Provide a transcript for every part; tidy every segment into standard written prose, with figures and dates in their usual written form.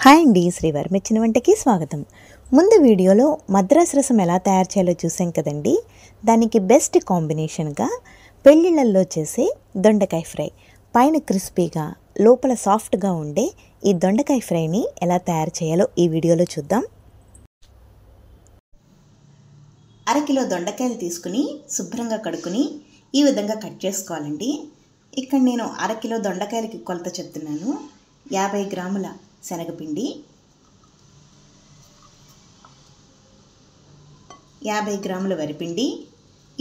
Hi అండి, శ్రీవారి మెచ్చిన వంటకి స్వాగతం. ముందు వీడియోలో మద్రాస్ రసం ఎలా తయారు చేయాలో చూసాం కదండి. దానికి బెస్ట్ కాంబినేషన్గా పెళ్ళిళ్ళల్లో చేసే దొండకాయ ఫ్రై, పైన క్రిస్పీగా లోపల సాఫ్ట్గా ఉండే ఈ దొండకాయ ఫ్రైని ఎలా తయారు చేయాలో ఈ వీడియోలో చూద్దాం. అరకిలో దొండకాయలు తీసుకుని శుభ్రంగా కడుక్కుని ఈ విధంగా కట్ చేసుకోవాలండి. ఇక్కడ నేను అరకిలో దొండకాయలకి కొలత చెప్తున్నాను. 50 గ్రాముల శనగపిండి, 50 గ్రాముల వరిపిండి,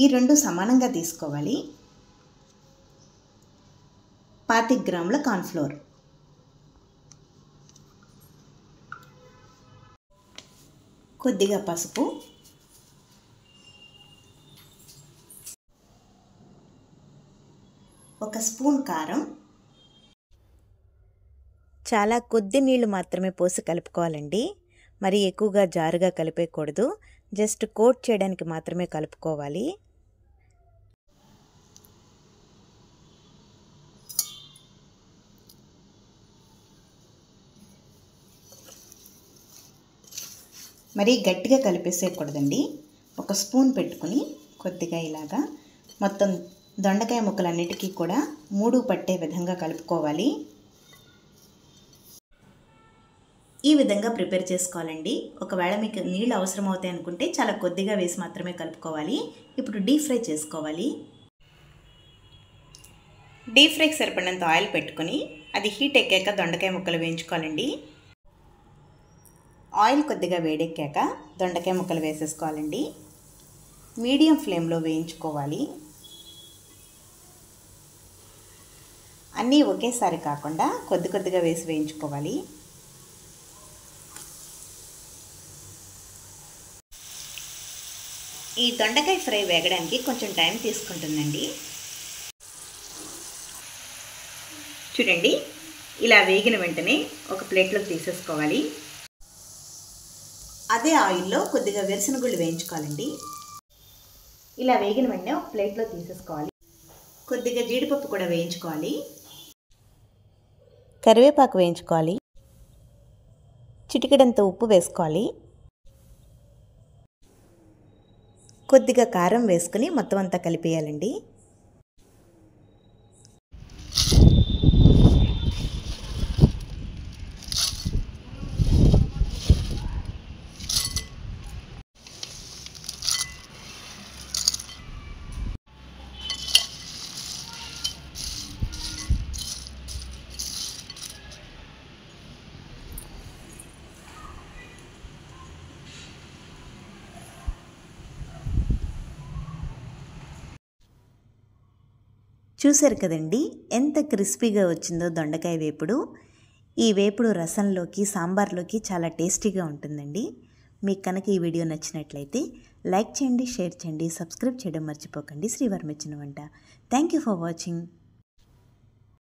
ఈ రెండు సమానంగా తీసుకోవాలి. 25 గ్రాముల కార్న్ఫ్లోర్, కొద్దిగా పసుపు, ఒక స్పూన్ కారం, చాలా కొద్ది నీళ్లు మాత్రమే పోసి కలుపుకోవాలండి. మరి ఎక్కువగా జారుగా కలిపేయకూడదు, జస్ట్ కోట్ చేయడానికి మాత్రమే కలుపుకోవాలి. మరి గట్టిగా కలిపేసేయకూడదండి. ఒక స్పూన్ పెట్టుకుని కొద్దిగా ఇలాగా మొత్తం దొండకాయ ముక్కలన్నిటికీ కూడా 3 పట్టే విధంగా కలుపుకోవాలి. ఈ విధంగా ప్రిపేర్ చేసుకోవాలండి. ఒకవేళ మీకు నీళ్ళు అవసరం అవుతాయి అనుకుంటే చాలా కొద్దిగా వేసి మాత్రమే కలుపుకోవాలి. ఇప్పుడు డీప్ ఫ్రై చేసుకోవాలి. డీప్ ఫ్రైకి సరిపడినంత ఆయిల్ పెట్టుకుని అది హీట్ ఎక్కాక దొండకాయ ముక్కలు వేయించుకోవాలండి. ఆయిల్ కొద్దిగా వేడెక్కాక దొండకాయ ముక్కలు వేసేసుకోవాలండి. మీడియం ఫ్లేమ్లో వేయించుకోవాలి. అన్నీ ఒకేసారి కాకుండా కొద్ది కొద్దిగా వేసి వేయించుకోవాలి. ఈ దొండకాయ ఫ్రై వేగడానికి కొంచెం టైం తీసుకుంటుందండి. చూడండి, ఇలా వేగిన వెంటనే ఒక ప్లేట్లోకి తీసేసుకోవాలి. అదే ఆయిల్లో కొద్దిగా వేరుశనగుళ్ళు వేయించుకోవాలండి. ఇలా వేగిన వెంటనే ఒక ప్లేట్లో తీసేసుకోవాలి. కొద్దిగా జీడిపప్పు కూడా వేయించుకోవాలి. కరివేపాకు వేయించుకోవాలి. చిటికెడంత ఉప్పు వేసుకోవాలి. కొద్దిగా కారం వేసుకుని మొత్తం అంతా కలిపేయాలండి. చూశారు కదండి ఎంత క్రిస్పీగా వచ్చిందో దొండకాయ వేపుడు. ఈ వేపుడు రసంలోకి, సాంబార్లోకి చాలా టేస్టీగా ఉంటుందండి. మీకు కనుక ఈ వీడియో నచ్చినట్లయితే లైక్ చేయండి, షేర్ చేయండి, సబ్స్క్రైబ్ చేయడం మర్చిపోకండి. శ్రీవారి మెచ్చిన వంట. Thank you for watching.